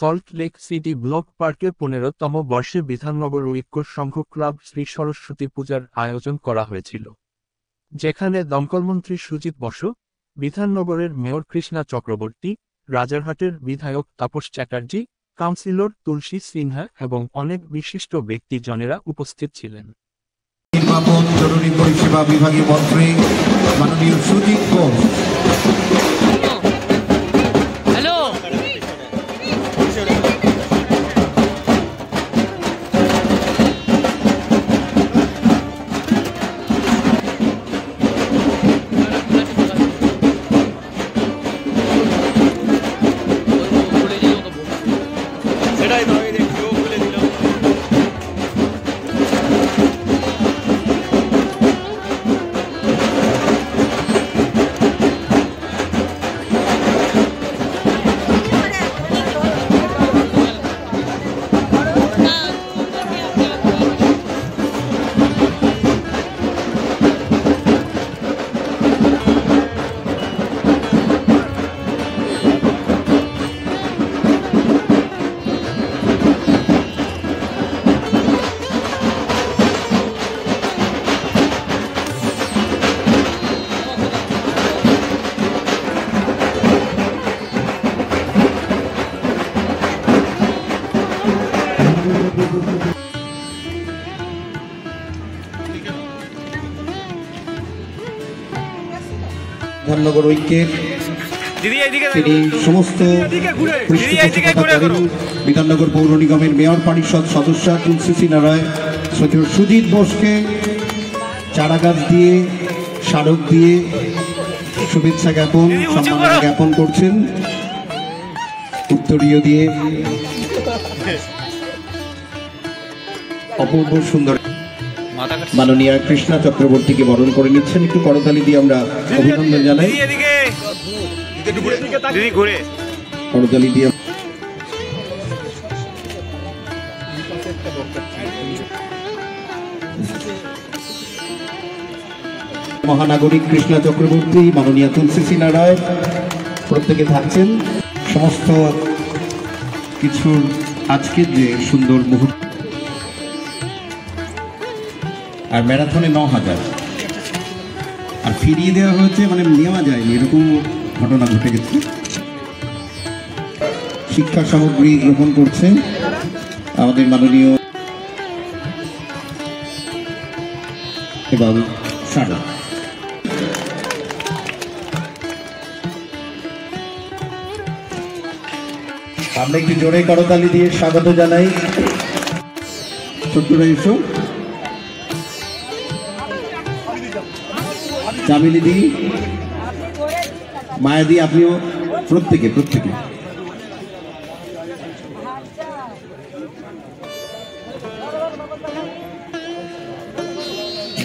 Salt lake city block পার্কে 15তম বর্ষে বিধাননগর ঐক্য সংঘ ক্লাব শ্রী সরস্বতী পূজার আয়োজন করা হয়েছিল, যেখানে দমকলমন্ত্রী সুজিত বসু, বিধাননগরের মেয়র কৃষ্ণা চক্রবর্তী, রাজারহাটের বিধায়ক তাপস চ্যাটার্জি, কাউন্সিলর তুলসী সিনহা এবং অনেক বিশিষ্ট ব্যক্তিজনেরা উপস্থিত ছিলেন। নির্বাচন জরুরি পরিষেবা বিভাগীয় মন্ত্রী মাননীয় সুজিত বসু বিধাননগর ঐক্যের তিনি সমস্ত বিধাননগর পৌর নিগমের মেয়র পরিষদ সদস্য তুলসী সিনহা শ্রদ্ধেয় সুজিত বোসকে চারাগাছ দিয়ে স্মারক দিয়ে শুভেচ্ছা জ্ঞাপন সম্মাননা জ্ঞাপন করছেন। উত্তরীয় দিয়ে অপূর্ব সুন্দর মাননীয় কৃষ্ণা চক্রবর্তীকে বরণ করে নিচ্ছেন। একটু করতালি দিয়ে আমরা অভিনন্দন জানাই। করতালি দিয়ে মহানাগরিক কৃষ্ণা চক্রবর্তী, মাননীয় তুলসী সিনহা প্রত্যেকে থাকছেন। সমস্ত কিছুর আজকের যে সুন্দর মুহূর্ত, আর ম্যারাথনে 9000 আর ফিরিয়ে দেওয়া হয়েছে, মানে নেওয়া যায়নি, এরকম ঘটনা ঘটে গেছে। শিক্ষা সামগ্রী গ্রহণ করছেন আমাদের মাননীয় বাবু সারা। আমরা একটু জোরে করতালি দিয়ে স্বাগত জানাই। ছোট্টরা এসো, চামিলিদি, মায়াদি, আপনিও প্রত্যেকে প্রত্যেকে।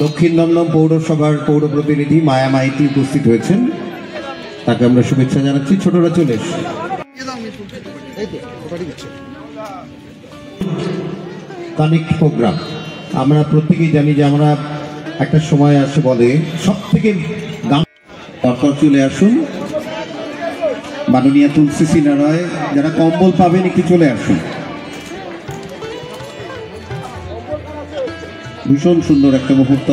দক্ষিণ দমদম পৌরসভার পৌর প্রতিনিধি মায়া মাইতি উপস্থিত হয়েছেন, তাকে আমরা শুভেচ্ছা জানাচ্ছি। ছোটরা চলে এসো। কানেক্ট প্রোগ্রাম আমরা প্রত্যেকেই জানি যে আমরা একটা সময় আসে বলে সব থেকে তারপর চলে আসুন মাননীয় তুলসী সিনহা। যারা কম্বল পাবেন একটু চলে আসুন। ভীষণ সুন্দর একটা মুহূর্ত।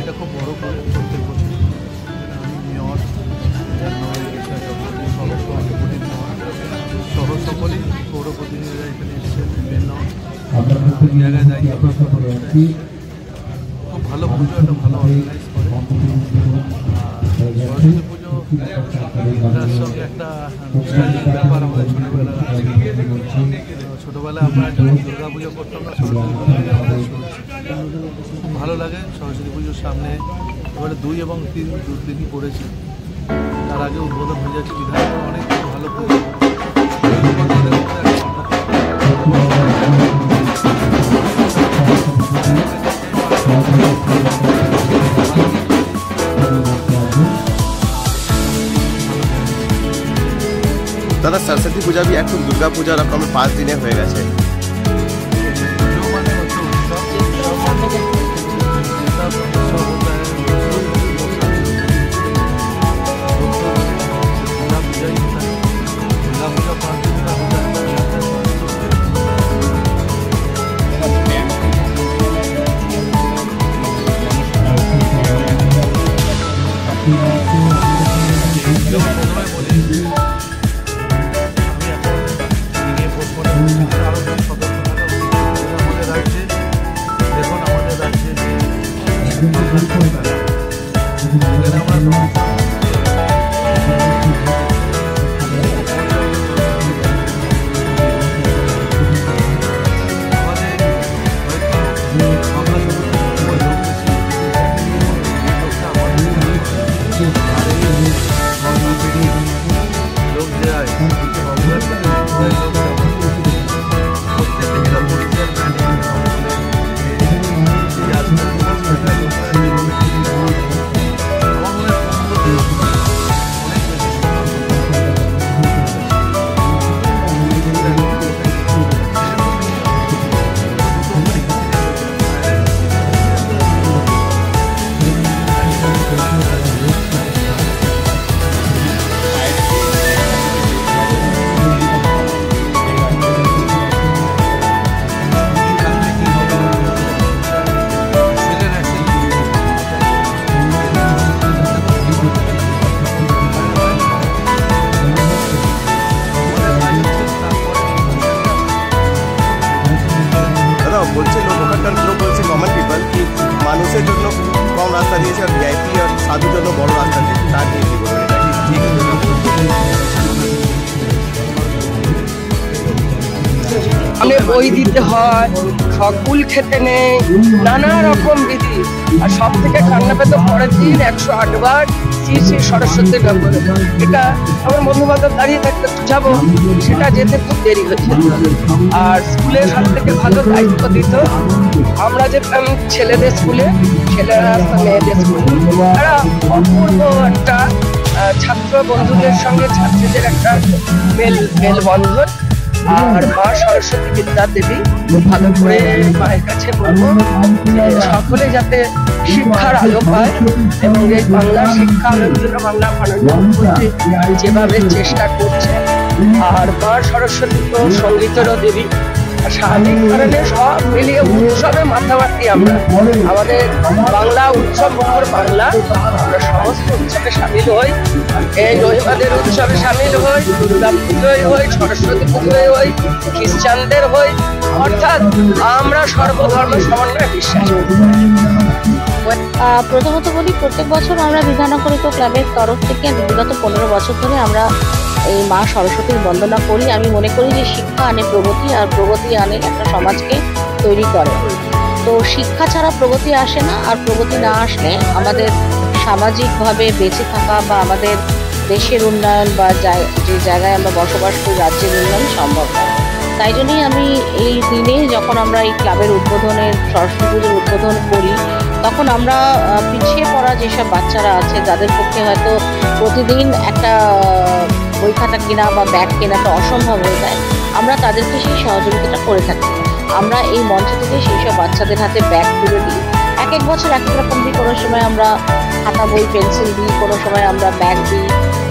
এটা খুব বড় করে প্রত্যেক বছর আমি মেয়র সহ সকলেই পৌর প্রতিনিধিরা এখানে এসেছেন, বিভিন্ন জায়গায় দায়িত্ব খুব ভালো পুজো, একটা ভালো অর্গানাইজ করে। সরস্বতী পুজো এটার সঙ্গে একটা ব্যাপার আমাদের ছোটোবেলায় আমরা যখন দুর্গা পুজো করতাম না, সরস্বতী পুজো খুব ভালো লাগে। সরস্বতী পুজোর সামনে এবারে 2 এবং 3 দুদিনই পড়েছে, তার আগে উদ্বোধন হয়ে যাচ্ছে। বিধাননগর অনেক ভালো পুজো। दादा सरस्वती पूजा भी এখন দুর্গা পূজা রকম 5 দিনে হয়ে গেছে। যেমন প্রথমে বলি, আমি এখন দিনে পোস্টমর্টম আরও সতর্ক থাকা উচিত। আমাদের রাজ্যে দেখুন, আমাদের রাজ্যে যে আমরা বলছে ওখানকার লোক বলছে কমন পিপল কি মানুষের জন্য কম রাস্তা দিয়েছে আর ভিআইপি আর সাধুর জন্য বড় রাস্তা দিয়েছে, তার নিয়ে কি বলবেন? এটা কি ঠিক? অনেক বই দিতে হয়, সকল খেতে নেই, নানা রকম বিধি। আর সব থেকে কান্না পেতে পরের দিন 108 বার শ্রী শ্রী সরস্বতী নগরে। এটা আমার বন্ধু বান্ধব দাঁড়িয়ে থাকতে যাবো, সেটা যেতে খুব দেরি হচ্ছে। আর স্কুলে সব থেকে ভালো দায়িত্ব দিত, আমরা যেতাম ছেলেদের স্কুলে, ছেলেরা মেয়েদের স্কুলে। তারা অপূর্ব একটা ছাত্র বন্ধুদের সঙ্গে ছাত্রীদের একটা মেলবন্ধন। আর মা সরস্বতী বিদ্যা দেবী ভালো করে মায়ের কাছে বলবো যে সকলে যাতে শিক্ষার আলো পায়, এবং এই বাংলা শিক্ষা আলোর জন্য বাংলা ভারতী যেভাবে চেষ্টা করছে। আর মা সরস্বতী তো সঙ্গীতেরও দেবী। স্বাভাবিক কারণে সব মিলিয়ে উৎসবে মাথামাতি আমরা, আমাদের বাংলা উৎসব মুখর বাংলা, আমরা সমস্ত উৎসবে সামিল হই। এই রবিবারের উৎসবে সামিল হই, দুর্গা পুজোয় হই, সরস্বতী পুজোয় হই, খ্রিস্টানদের হই। অর্থাৎ আমরা সর্বধর্ম সমন্বয়ে বিশ্বাসী। প্রথমত বলি, প্রত্যেক বছর আমরা বিধাননগর ইকো ক্লাবের তরফ থেকে বিগত 15 বছর ধরে আমরা এই মা সরস্বতীর বন্দনা করি। আমি মনে করি যে শিক্ষা আনে প্রগতি, আর প্রগতি আনে একটা সমাজকে তৈরি করে। তো শিক্ষা ছাড়া প্রগতি আসে না, আর প্রগতি না আসলে আমাদের সামাজিকভাবে বেঁচে থাকা বা আমাদের দেশের উন্নয়ন বা যে জায়গায় আমরা বসবাস করি রাজ্যের উন্নয়ন সম্ভব নয়। তাই জন্যই আমি এই দিনে যখন আমরা এই ক্লাবের উদ্বোধনের সরস্বতী পুজোর উদ্বোধন করি, তখন আমরা পিছিয়ে পড়া যেসব বাচ্চারা আছে, যাদের পক্ষে হয়তো প্রতিদিন একটা বই খাতা কেনা বা ব্যাগ কেনাটা অসম্ভব হয়ে যায়, আমরা তাদেরকে সেই সহযোগিতাটা করে থাকি। আমরা এই মঞ্চ থেকে সেই সব বাচ্চাদের হাতে ব্যাগ তুলে দিই। এক এক বছর এক এক রকম দিই, কোনো সময় আমরা খাতা বই পেন্সিল দিই, কোনো সময় আমরা ব্যাগ দিই।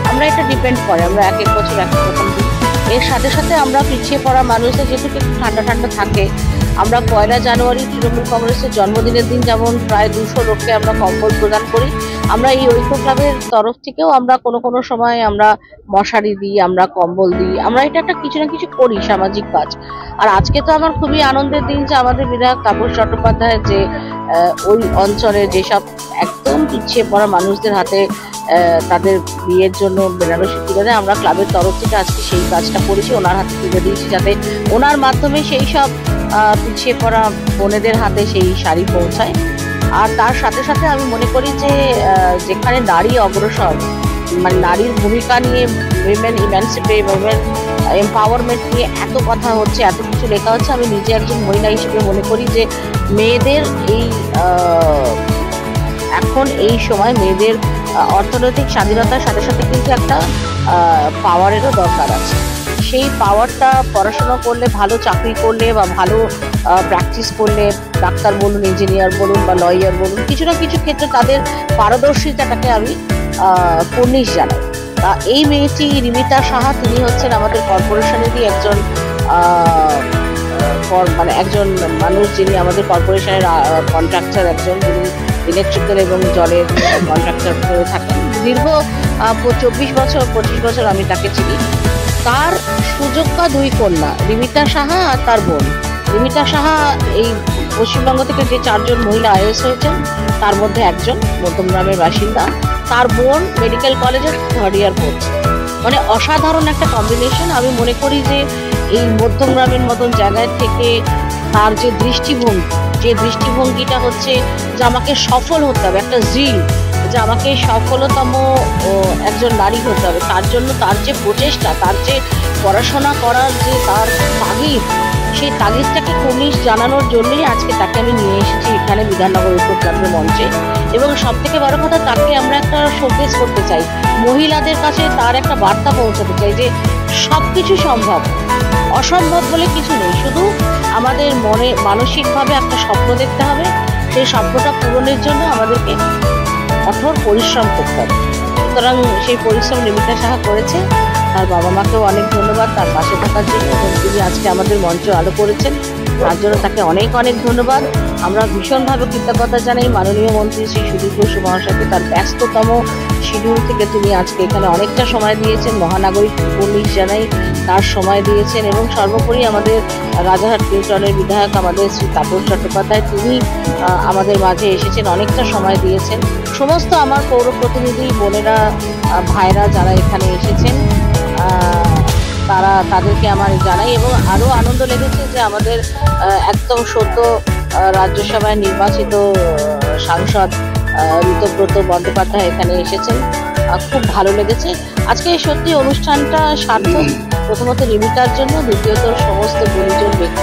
আমরা এটা ডিপেন্ড করে, আমরা এক এক বছর এক এক রকম দিই। এর সাথে সাথে আমরা পিছিয়ে পড়া মানুষদের যেহেতু একটু ঠান্ডা ঠান্ডা থাকে, আমরা 1 জানুয়ারি তৃণমূল কংগ্রেসের জন্মদিনের দিন যেমন প্রায় 200 লোককে আমরা কম্বল প্রদান করি, আমরা এই ঐক্য ক্লাবের তরফ থেকেও আমরা কোনো সময় আমরা মশারি দিই, আমরা কম্বল দিই। আমরা এটা একটা কিছু না কিছু করি সামাজিক কাজ। আর আজকে তো আমার খুবই আনন্দের দিন যে আমাদের বিধায়ক তাপস চট্টোপাধ্যায় যে ওই অঞ্চলে যেসব একদম পিছিয়ে পড়া মানুষদের হাতে তাদের বিয়ের জন্য বেনারসি তুলে দেয়, আমরা ক্লাবের তরফ থেকে আজকে সেই কাজটা করেছি, ওনার হাতে তুলে দিয়েছি, যাতে ওনার মাধ্যমে সেই সব পিছিয়ে পড়া বোনেদের হাতে সেই শাড়ি পৌঁছায়। আর তার সাথে সাথে আমি মনে করি যে যেখানে নারী অগ্রসর, মানে নারীর ভূমিকা নিয়ে, উইমেন উইমেন এম্পাওয়ারমেন্ট নিয়ে এত কথা হচ্ছে, এত কিছু লেখা হচ্ছে, আমি নিজে একজন মহিলা হিসেবে মনে করি যে মেয়েদের এই এখন এই সময় মেয়েদের অর্থনৈতিক স্বাধীনতার সাথে সাথে কিন্তু একটা পাওয়ারেরও দরকার আছে। সেই পাওয়ারটা পড়াশোনা করলে, ভালো চাকরি করলে বা ভালো প্র্যাকটিস করলে, ডাক্তার বলুন, ইঞ্জিনিয়ার বলুন বা লয়ার বলুন, কিছু না কিছু ক্ষেত্রে তাদের পারদর্শিতাটাকে আমি কুর্নিশ জানাই। এই মেয়েটি রিমিতা সাহা, তিনি হচ্ছেন আমাদের কর্পোরেশনেরই একজন একজন মানুষ, যিনি আমাদের কর্পোরেশনের কন্ট্রাক্টর, একজন যিনি ইলেকট্রিক্যাল এবং জলের কন্ট্রাক্টর করে থাকেন। দীর্ঘ 25 বছর আমি তাকে চিনি। তার সুযোগ্যা 2 কন্যা, রিমিতা সাহা আর তার বোন। রিমিতা সাহা এই পশ্চিমবঙ্গ থেকে যে 4 জন মহিলা আইএস হয়েছেন তার মধ্যে একজন মধ্যমগ্রামের বাসিন্দা। তার বোন মেডিকেল কলেজের 3rd ইয়ার পড়ছে। মানে অসাধারণ একটা কম্বিনেশন। আমি মনে করি যে এই মধ্যমগ্রামের মতন জায়গায় থেকে তার যে দৃষ্টিভঙ্গিটা হচ্ছে যে আমাকে সফল হতে হবে, একটা জিল যে আমাকে সফলতম একজন নারী হতে হবে, তার জন্য তার যে প্রচেষ্টা, তার যে পড়াশোনা করার যে তার তাগিদ, সেই তাগিদটাকে কুর্নিশ জানানোর জন্যই আজকে তাকে আমি নিয়ে এসেছি এখানে বিধাননগর ঐক্য ক্লাবের মঞ্চে। এবং সব থেকে বড় কথা, তাকে আমরা একটা শোকেস করতে চাই, মহিলাদের কাছে তার একটা বার্তা পৌঁছাতে চাই যে সব কিছু সম্ভব, অসম্ভব বলে কিছু নেই। শুধু আমাদের মনে মানসিকভাবে একটা স্বপ্ন দেখতে হবে, সেই স্বপ্নটা পূরণের জন্য আমাদেরকে কঠোর পরিশ্রম করতে হবে। সুতরাং সেই পরিশ্রম রিমিতা সাহা করেছে। তার বাবা মাকেও অনেক ধন্যবাদ তার পাশে থাকার জন্য, এবং তিনি আজকে আমাদের মঞ্চ আলো করেছেন তার জন্য তাকে অনেক ধন্যবাদ। আমরা ভীষণভাবে কৃতজ্ঞতা জানাই মাননীয় মন্ত্রী শ্রী সুদীপ বসু মহাশয়কে। তার ব্যস্ততম শিডিউল থেকে তিনি আজকে এখানে অনেকটা সময় দিয়েছেন, মহানাগরিক পুলিশ জানাই তার সময় দিয়েছেন। এবং সর্বোপরি আমাদের রাজারহাট নিউটনের বিধায়ক আমাদের শ্রী তাপস চট্টোপাধ্যায়, তিনি আমাদের মাঝে এসেছেন, অনেকটা সময় দিয়েছেন। সমস্ত আমার পৌর প্রতিনিধি বোনেরা, ভাইরা যারা এখানে এসেছেন তাদেরকে আমার জানাই। এবং আরও আনন্দ লেগেছে যে আমাদের একদম সদ্য রাজ্যসভায় নির্বাচিত সাংসদ ঋতব্রত বন্দ্যোপাধ্যায় এখানে এসেছেন, খুব ভালো লেগেছে। আজকে সত্যি অনুষ্ঠানটা সার্থক, প্রথমত রিমিতার জন্য, দ্বিতীয়ত সমস্ত গুণীজন ব্যক্তি